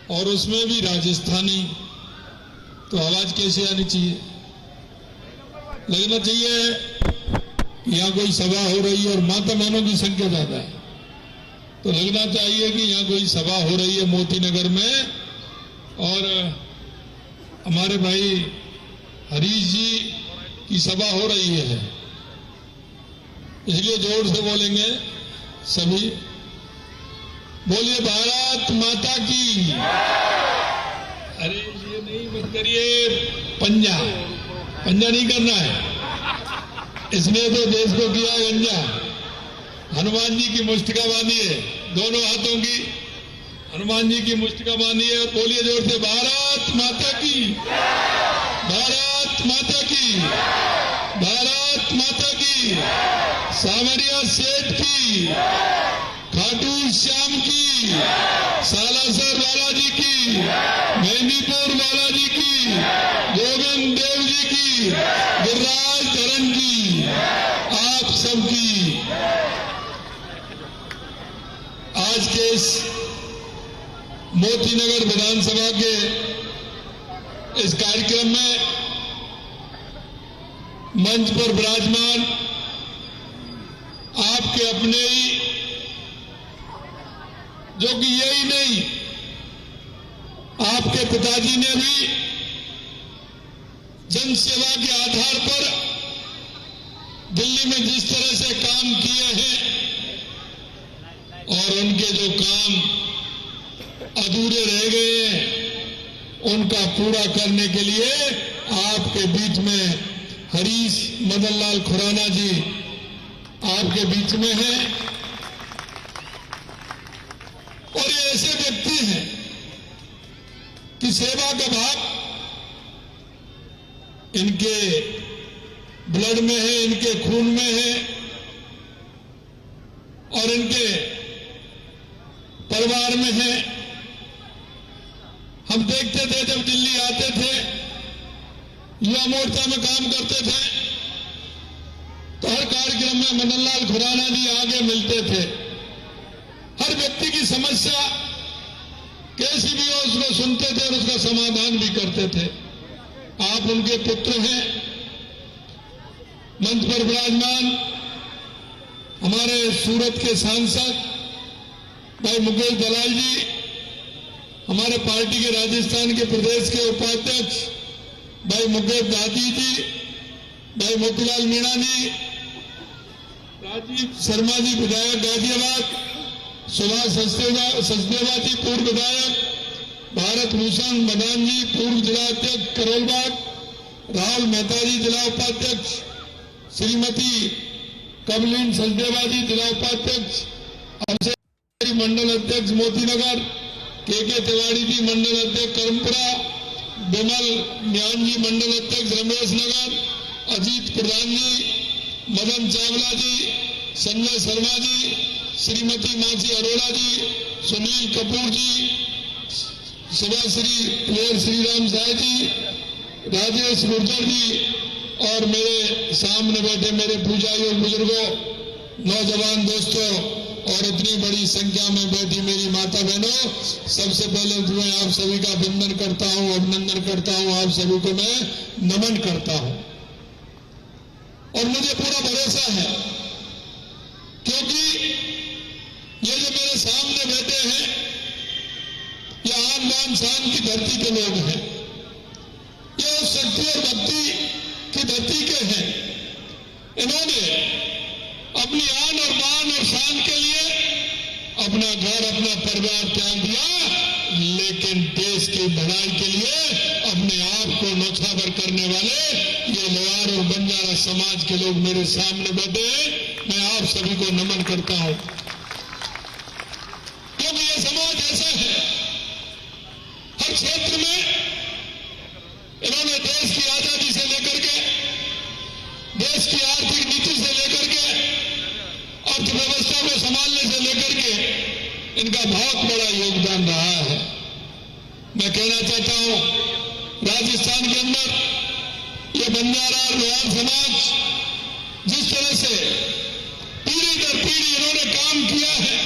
और उसमें भी राजस्थानी, तो आवाज कैसे आनी चाहिए? लगना चाहिए कि यहाँ कोई सभा हो रही है और माता बहनों की संख्या ज्यादा है, तो लगना चाहिए कि यहाँ कोई सभा हो रही है मोती नगर में और हमारे भाई हरीश जी की सभा हो रही है, इसलिए जोर से बोलेंगे सभी। बोलिए भारत माता की। अरे ये नहीं मत करिए, पंजा पंजा नहीं करना है, इसने तो देश को किया गंजा। हनुमान जी की मुष्टिका बांधिए, दोनों हाथों की हनुमान जी की मुष्टिका बांधिए और बोलिए जोर से भारत माता की, भारत माता की, भारत माता की। सावरिया सेठ की, खाटू श्याम की, सालासर बालाजी की, मेहंदीपुर बालाजी की, गोविंद देव जी की, गिरिराज धरन की, आप सबकी। आज के इस मोती नगर विधानसभा के इस कार्यक्रम में मंच पर विराजमान आपके अपने ही, जो कि यही नहीं, आपके पिताजी ने भी जन सेवा के आधार पर दिल्ली में जिस तरह से काम किए हैं और उनके जो काम अधूरे रह गए हैं उनका पूरा करने के लिए आपके बीच में हरीश मदन लाल खुराना जी आपके बीच में हैं। और ये ऐसे व्यक्ति हैं कि सेवा का भाव इनके ब्लड में है, इनके खून में है और इनके परिवार में है। हम देखते थे जब दिल्ली आते थे, युवा मोर्चा में काम करते थे, तो हर कार्यक्रम में मदन लाल खुराना जी आगे मिलते थे। हर व्यक्ति की समस्या कैसी भी हो उसको सुनते थे और उसका समाधान भी करते थे। आप उनके पुत्र हैं। मंच पर विराजमान हमारे सूरत के सांसद भाई मुकेश दलाल जी, हमारे पार्टी के राजस्थान के प्रदेश के उपाध्यक्ष भाई मुकेश दादी जी, भाई मोतीलाल मीणा जी, राजीव शर्मा जी विधायक गाजियाबाद, सुभाष सचदेवा जी पूर्व विधायक, भारत भूषण मदान जी पूर्व जिला अध्यक्ष करोलबाग, राहुल मेहता जी जिला उपाध्यक्ष, श्रीमती कमलिन सचदेवा जी जिला उपाध्यक्ष, अभिषेक मंडल अध्यक्ष मोतीनगर, के तिवारी जी मंडल अध्यक्ष करमपुरा, विमल ज्ञान जी मंडल अध्यक्ष रमेश नगर, अजीत प्रधान जी, मदन चावला जी, संजय शर्मा जी, श्रीमती मासी अरोड़ा जी, सुनील कपूर जी, सुभाश्री प्लेयर श्रीराम साय जी, राजेश गुर्जर जी और मेरे सामने बैठे मेरे पूजारी बुजुर्गों, नौजवान दोस्तों और इतनी बड़ी संख्या में बैठी मेरी माता बहनों, सबसे पहले तो मैं आप सभी का वंदन करता हूं, अभिनंदन करता हूं, आप सभी को मैं नमन करता हूं। और मुझे पूरा भरोसा है क्योंकि ये जो मेरे सामने बैठे हैं ये आन बान शान की धरती के लोग हैं, ये शक्ति और भक्ति की धरती के हैं। इन्होंने अपनी आन और मान और शान के लिए अपना घर अपना परिवार त्याग दिया, लेकिन देश की भलाई के लिए अपने आप को नौछावर करने वाले ये लोहार और बंजारा समाज के लोग मेरे सामने बैठे हैं। मैं आप सभी को नमन करता हूं क्योंकि ये समाज ऐसा है, हर क्षेत्र में इन्होंने देश की आजादी से लेकर के, देश की आर्थिक नीति से लेकर के, अर्थव्यवस्था को संभालने से लेकर के इनका बहुत बड़ा योगदान रहा है। मैं कहना चाहता हूं राजस्थान के अंदर ये बंजारा और लोहार समाज जिस तरह से पीढ़ी दर पीढ़ी इन्होंने काम किया है,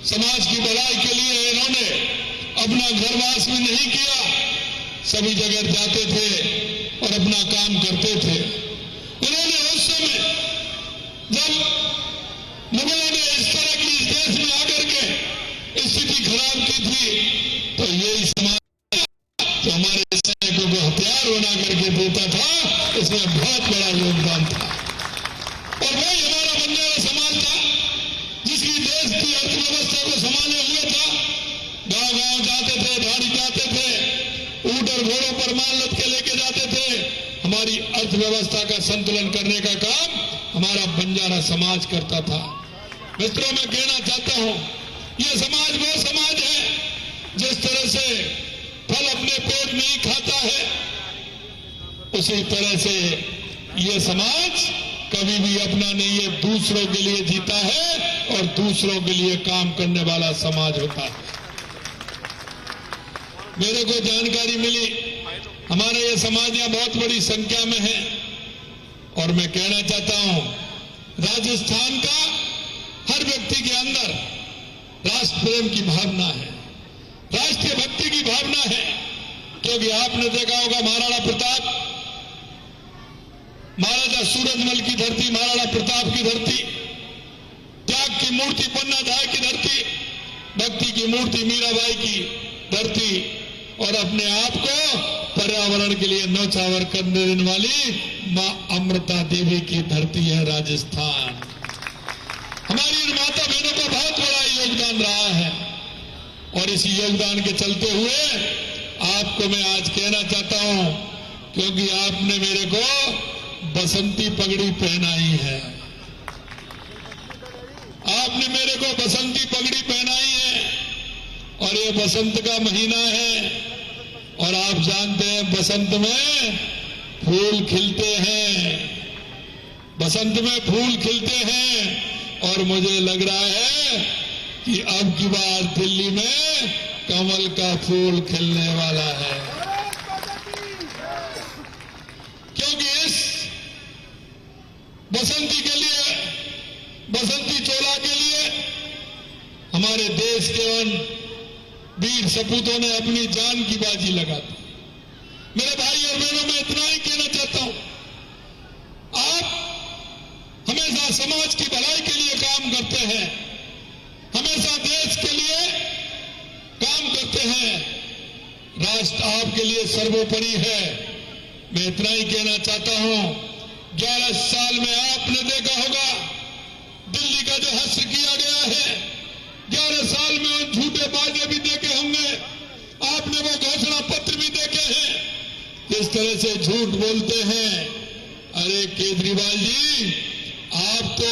समाज की भलाई के लिए इन्होंने अपना घरवास में नहीं किया, सभी जगह जाते थे और अपना काम करते थे। उन्होंने उस समय जब मुगलों ने इस तरह की इस देश में आकर के स्थिति खराब की थी, तो यही समाज जो हमारे सैनिकों को हथियार बना करके देता था, इसमें बहुत बड़ा योगदान था। और वही हमारा बंजारा समाज था जिसकी देश की अर्थव्यवस्था को संभाले हुए था। गांव गांव जाते थे, धाड़ी जाते थे, ऊंट और घोड़ों पर माल लद के लेके जाते थे। हमारी अर्थव्यवस्था का संतुलन करने का काम हमारा बंजारा समाज करता था। मित्रों, मैं कहना चाहता हूं, यह समाज वो समाज है जिस तरह से फल अपने पेट नहीं खाता है, उसी तरह से यह समाज कभी भी अपना नहीं, ये दूसरों के लिए जीता है और दूसरों के लिए काम करने वाला समाज होता है। मेरे को जानकारी मिली, हमारा ये समाज यहां बहुत बड़ी संख्या में है, और मैं कहना चाहता हूं, राजस्थान का हर व्यक्ति के अंदर राष्ट्र प्रेम की भावना है, राष्ट्रीय भक्ति की भावना है। क्योंकि आपने देखा होगा, महाराणा प्रताप, महाराजा सूरजमल की धरती, महाराणा प्रताप की धरती, त्याग की मूर्ति पन्ना धाय की धरती, भक्ति की मूर्ति मीराबाई की धरती, और अपने आप को पर्यावरण के लिए न्यौछावर करने देने वाली मां अमृता देवी की धरती है राजस्थान। हमारी इन माता बहनों का बहुत बड़ा योगदान रहा है, और इसी योगदान के चलते हुए आपको मैं आज कहना चाहता हूं, क्योंकि आपने मेरे को बसंती पगड़ी पहनाई है, आपने मेरे को बसंती पगड़ी पहनाई है, और ये बसंत का महीना है, और आप जानते हैं बसंत में फूल खिलते हैं, बसंत में फूल खिलते हैं। और मुझे लग रहा है कि अब की बार दिल्ली में कमल का फूल खिलने वाला है, क्योंकि इस बसंती के लिए, बसंती चोला के लिए हमारे देश के उन वीर सपूतों ने अपनी जान की बाजी लगा दी। मेरे भाई और बहनों, मैं इतना ही कहना चाहता हूं, आप हमेशा समाज की भलाई के लिए काम करते हैं, हमेशा देश के लिए काम करते हैं, राष्ट्र आपके लिए सर्वोपरि है। मैं इतना ही कहना चाहता हूं, 11 साल में आपने देखा होगा दिल्ली का जो हश्र किया गया है, 11 साल में उन झूठे वादे भी देखे होंगे, आपने वो घोषणा पत्र भी देखे हैं, किस तरह से झूठ बोलते हैं। अरे केजरीवाल जी, आप तो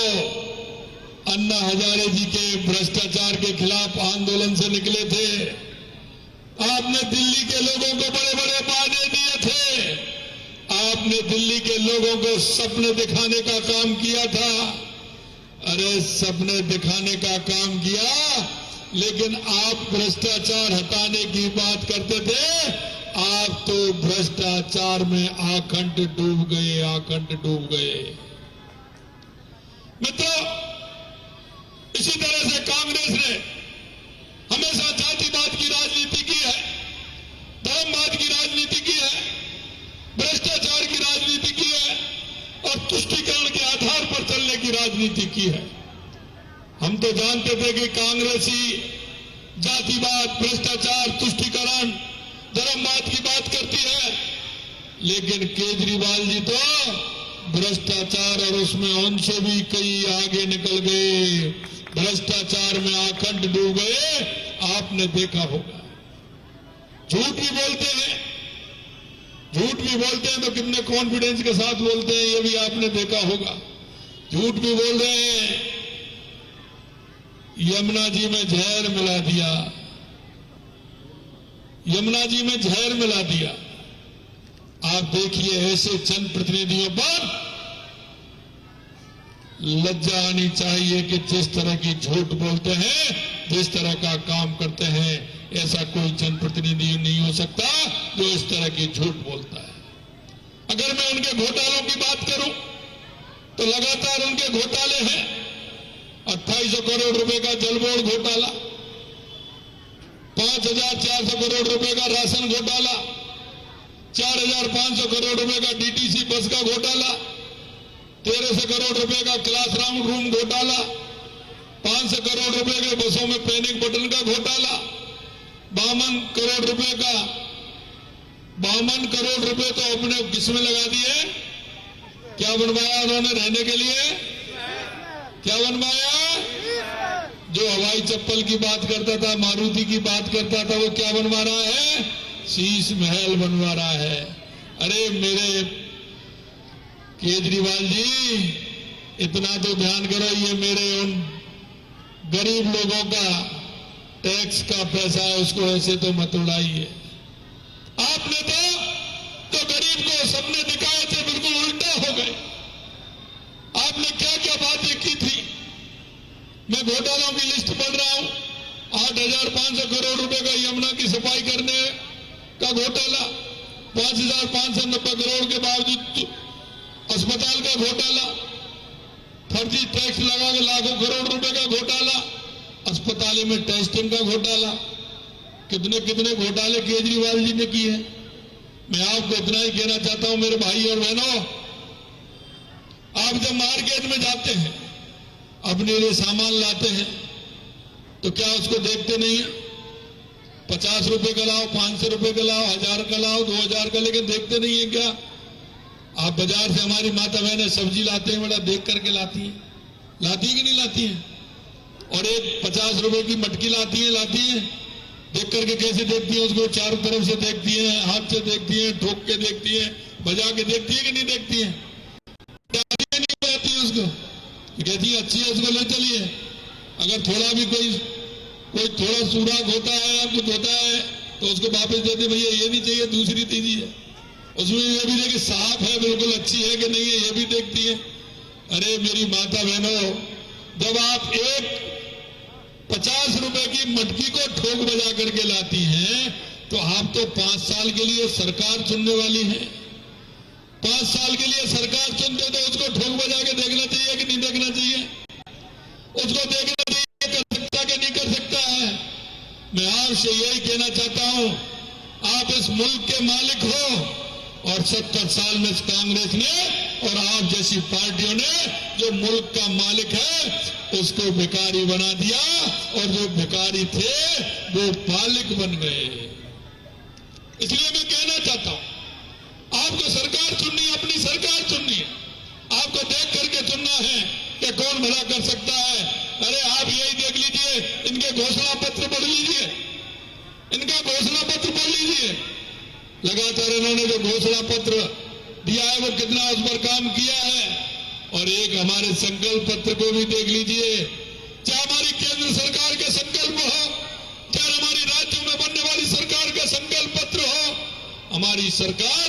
अन्ना हजारे जी के भ्रष्टाचार के खिलाफ आंदोलन से निकले थे, आपने दिल्ली के लोगों को बड़े बड़े वादे दिए थे, आपने दिल्ली के लोगों को सपने दिखाने का काम किया था। अरे सपने दिखाने का काम किया, लेकिन आप भ्रष्टाचार हटाने की बात करते थे, आप तो भ्रष्टाचार में आखंड डूब गए, आखंड डूब गए। मित्रों, इसी तरह से कांग्रेस ने हमेशा जातिवाद की राजनीति की है, धर्मवाद की राजनीति की है, भ्रष्टाचार की राजनीति की है, और तुष्टीकरण के आधार पर चलने की राजनीति की है। हम तो जानते थे कि कांग्रेसी जातिवाद, भ्रष्टाचार, तुष्टीकरण, धर्मवाद की बात करती है, लेकिन केजरीवाल जी तो भ्रष्टाचार और उसमें उनसे भी कई आगे निकल गए, भ्रष्टाचार में आखंड डूब गए। आपने देखा होगा, झूठ भी बोलते हैं, झूठ भी बोलते हैं तो कितने कॉन्फिडेंस के साथ बोलते हैं, ये भी आपने देखा होगा। झूठ भी बोल रहे हैं, यमुना जी में जहर मिला दिया, यमुना जी में जहर मिला दिया। आप देखिए, ऐसे जनप्रतिनिधियों पर लज्जा आनी चाहिए कि जिस तरह की झूठ बोलते हैं, जिस तरह का काम करते हैं, ऐसा कोई जनप्रतिनिधि नहीं हो सकता जो इस तरह की झूठ बोलता है। अगर मैं उनके घोटालों की बात करूं तो लगातार उनके घोटाले हैं। 2800 करोड़ रुपए का जल बोर्ड घोटाला, 5,400 करोड़ रुपए का राशन घोटाला, 4,500 करोड़ रुपए का डीटीसी बस का घोटाला, 1,300 करोड़ रुपए का क्लासरूम रूम घोटाला, 500 करोड़ रुपए के बसों में पैनिक बटन का घोटाला, 52 करोड़ रुपए का 52 करोड़ रुपए तो अपने किसमें लगा दिए? क्या बनवाया उन्होंने रहने के लिए? क्या बनवाया? जो हवाई चप्पल की बात करता था, मारुति की बात करता था, वो क्या बनवा रहा है? शीश महल बनवा रहा है। अरे मेरे केजरीवाल जी, इतना तो ध्यान करो, ये मेरे उन गरीब लोगों का टैक्स का पैसा है, उसको ऐसे तो मत उड़ाइए। आपने तो गरीब को सपने दिखाए थे, बिल्कुल उल्टा हो गए। आपने क्या क्या बातें की थी? मैं घोटालों की लिस्ट पढ़ रहा हूं। 8,500 करोड़ रुपए का यमुना की सफाई करने का घोटाला, 5,590 करोड़ के बावजूद अस्पताल का घोटाला, फर्जी टैक्स लगा के लाखों करोड़ रुपए का घोटाला, अस्पतालों में टेस्टिंग का घोटाला, कितने कितने घोटाले केजरीवाल जी ने किए हैं। मैं आपको इतना ही कहना चाहता हूं मेरे भाई और बहनों, आप जब मार्केट में जाते हैं, अपने लिए सामान लाते हैं, तो क्या उसको देखते नहीं है? 50 रुपए का लाओ, 500 रुपए का लाओ, 1000 का लाओ, 2000 का, लेकिन देखते नहीं है क्या? आप बाजार से हमारी माता बहनें सब्जी लाते हैं, बड़ा देख करके लाती है कि नहीं लाती है? और एक 50 रुपए की मटकी लाती है, देख करके कैसे देखती है? उसको चारों तरफ से देखती है, हाथ से देखती है, ठोक के देखती है, बजा के देखती है कि नहीं देखती है? नहीं बताती है उसको, कहती है अच्छी है, उसको ले चलिए। अगर थोड़ा भी कोई थोड़ा सुराग होता है या कुछ होता है तो उसको वापस देते, भैया ये नहीं चाहिए, दूसरी दीजिए। उसमें ये भी देखिए साफ है, बिल्कुल अच्छी है कि नहीं है, ये भी देखती है। अरे मेरी माता बहनों, जब आप एक 50 रुपए की मटकी को ठोक बजा करके लाती हैं, तो आप तो 5 साल के लिए सरकार चुनने वाली हैं। 5 साल के लिए सरकार चुनते तो उसको ठोक बजा के देखना चाहिए कि नहीं देखना चाहिए? उसको देखना चाहिए, कर सकता कि नहीं कर सकता है? मैं आपसे यही कहना चाहता हूं, आप इस मुल्क के मालिक हो, और 70 साल में कांग्रेस ने और आप जैसी पार्टियों ने जो मुल्क का मालिक है उसको भिखारी बना दिया, और जो भिखारी थे वो मालिक बन गए। इसलिए मैं कहना चाहता हूं, आपको सरकार चुननी है, अपनी सरकार चुननी है, आपको देख करके चुनना है कि कौन भला कर सकता है। अरे आप यही देख लीजिए, इनके घोषणा पत्र पढ़ लीजिए, इनका घोषणा पत्र पढ़ लीजिए। लगातार इन्होंने जो घोषणा पत्र दिया है वो कितना उस पर काम किया है। और एक हमारे संकल्प पत्र को भी देख लीजिए, चाहे हमारी केंद्र सरकार के संकल्प हो, चाहे हमारी राज्यों में बनने वाली सरकार का संकल्प पत्र हो, हमारी सरकार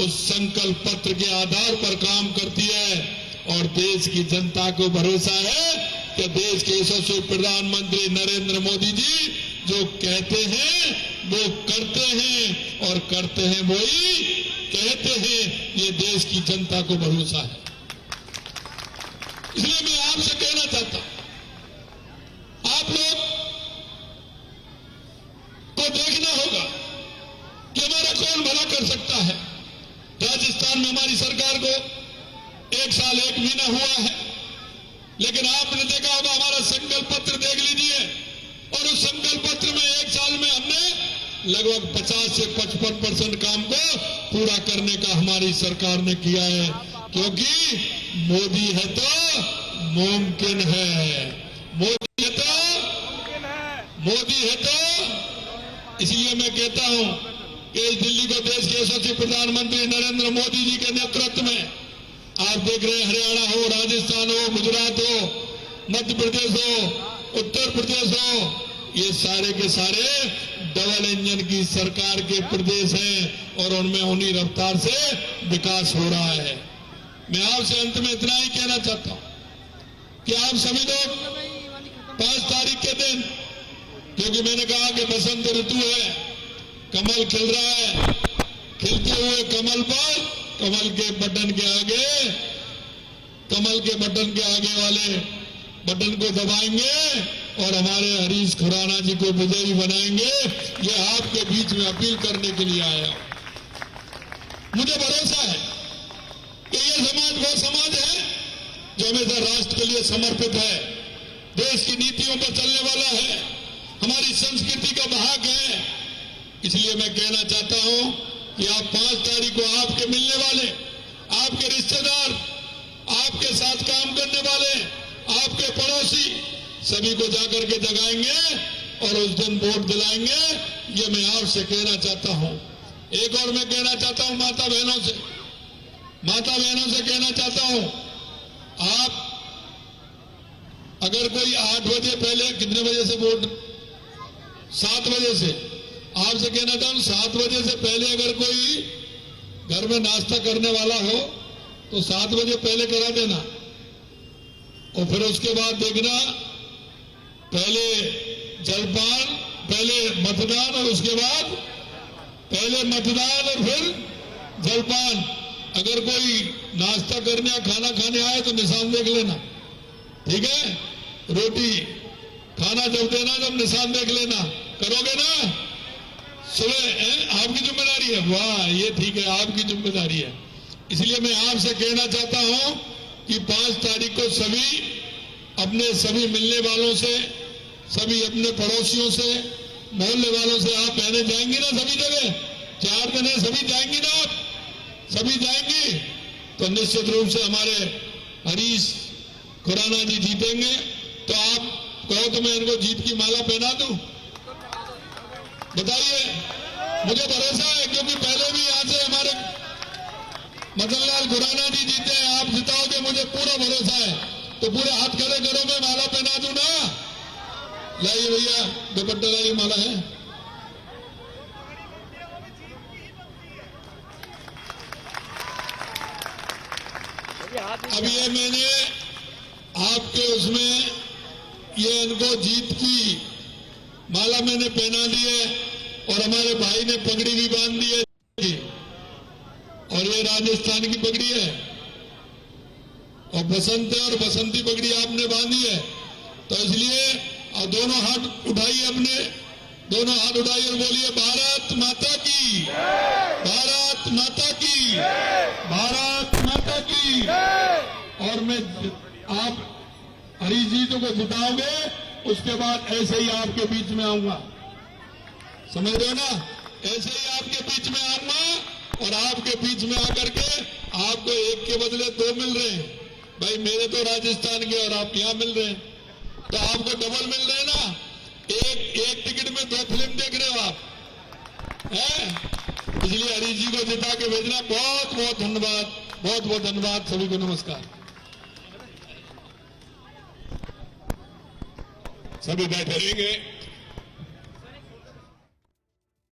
उस संकल्प पत्र के आधार पर काम करती है। और देश की जनता को भरोसा है कि देश के यशस्वी प्रधानमंत्री नरेंद्र मोदी जी जो कहते हैं वो करते हैं, और करते हैं वही कहते हैं, ये देश की जनता को भरोसा है। इसलिए मैं आपसे कहना चाहता हूं, आप लोग को देखना होगा कि हमारा कौन भला कर सकता है। राजस्थान में हमारी सरकार को 1 साल 1 महीना हुआ है, लेकिन आपने देखा होगा, हमारा संकल्प पत्र देख लीजिए, और उस संकल्प पत्र में 1 साल में हमने लगभग 50 से 55% काम को पूरा करने का हमारी सरकार ने किया है। क्योंकि मोदी है तो मुमकिन है, मोदी है तो इसलिए मैं कहता हूं कि इस दिल्ली को देश के यशस्वी प्रधानमंत्री नरेंद्र मोदी जी के नेतृत्व में आप देख रहे हैं, हरियाणा हो, राजस्थान हो, गुजरात हो, मध्य प्रदेश हो, उत्तर प्रदेश हो, ये सारे के सारे डबल इंजन की सरकार के प्रदेश हैं, और उनमें उन्हीं रफ्तार से विकास हो रहा है। मैं आपसे अंत में इतना ही कहना चाहता हूं कि आप सभी लोग 5 तारीख के दिन, क्योंकि मैंने कहा कि बसंत ऋतु है, कमल खिल रहा है, खिलते हुए कमल पर, कमल के बटन के आगे वाले बटन को दबाएंगे और हमारे हरीश खुराना जी को विजयी बनाएंगे। ये आपके बीच में अपील करने के लिए आया हूं। मुझे भरोसा है कि ये समाज वो समाज है जो हमेशा राष्ट्र के लिए समर्पित है, देश की नीतियों पर चलने वाला है, हमारी संस्कृति का वाहक है। इसलिए मैं कहना चाहता हूं कि आप 5 तारीख को आपके मिलने वाले, आपके रिश्तेदार, आपके साथ काम करने वाले, आपके पड़ोसी सभी को जाकर के जगाएंगे और उस दिन वोट दिलाएंगे। ये मैं आपसे कहना चाहता हूं। एक और मैं कहना चाहता हूं माता बहनों से कहना चाहता हूं, आप अगर कोई 8 बजे पहले, कितने बजे से वोट, 7 बजे से, आपसे कहना चाहता हूं 7 बजे से पहले अगर कोई घर में नाश्ता करने वाला हो तो 7 बजे पहले करा देना, और फिर उसके बाद देखना पहले जलपान, पहले मतदान और उसके बाद पहले मतदान और फिर जलपान। अगर कोई नाश्ता करने या खाना खाने आए तो निशान देख लेना, ठीक है? रोटी खाना जब देना जब निशान देख लेना। करोगे ना? सुबह आपकी जिम्मेदारी है। वाह, ये ठीक है, आपकी जिम्मेदारी है। इसलिए मैं आपसे कहना चाहता हूं कि 5 तारीख को सभी मिलने वालों से, सभी अपने पड़ोसियों से, मोहल्ले वालों से आप बहने जाएंगी ना सभी जगह? 4 दिन है, सभी जाएंगी ना? आप सभी जाएंगी तो निश्चित रूप से हमारे हरीश खुराना जी जीतेंगे। तो आप कहो तो मैं इनको जीत की माला पहना दूं? बताइए। मुझे भरोसा है, क्योंकि पहले भी यहां से हमारे मदन लाल खुराना जी जीते हैं। आप जिताओगे, मुझे पूरा भरोसा है। तो पूरे हाथ खड़े करो, मैं माला पहना दूं ना? लाइए भैया, दुपट्टा लाइए, माला है। अब ये मैंने आपके उसमें ये इनको जीत की माला मैंने पहना दी है, और हमारे भाई ने पगड़ी भी बांध दी है, और ये राजस्थान की पगड़ी है, और बसंत है, और बसंती पगड़ी आपने बांधी है। तो इसलिए और दोनों हाथ उठाइए, अपने दोनों हाथ उठाइए और बोलिए भारत माता की, भारत माता की, भारत माता की। और मैं आप हरीश जी को जिताओगे, उसके बाद ऐसे ही आपके बीच में आऊंगा, समझ रहे हो ना? ऐसे ही आपके बीच में आऊंगा, और आपके बीच में आकर के आपको एक के बदले 2 मिल रहे हैं। भाई मेरे तो राजस्थान के और आप यहां मिल रहे हैं, तो आपको डबल मिल रहे हैं ना? एक टिकट में 2 फिल्म देख रहे हो आप, हैं? इसलिए हरीश जी को जिता के भेजना। बहुत बहुत धन्यवाद, बहुत बहुत धन्यवाद। सभी को नमस्कार। सभी बैठे रहेंगे।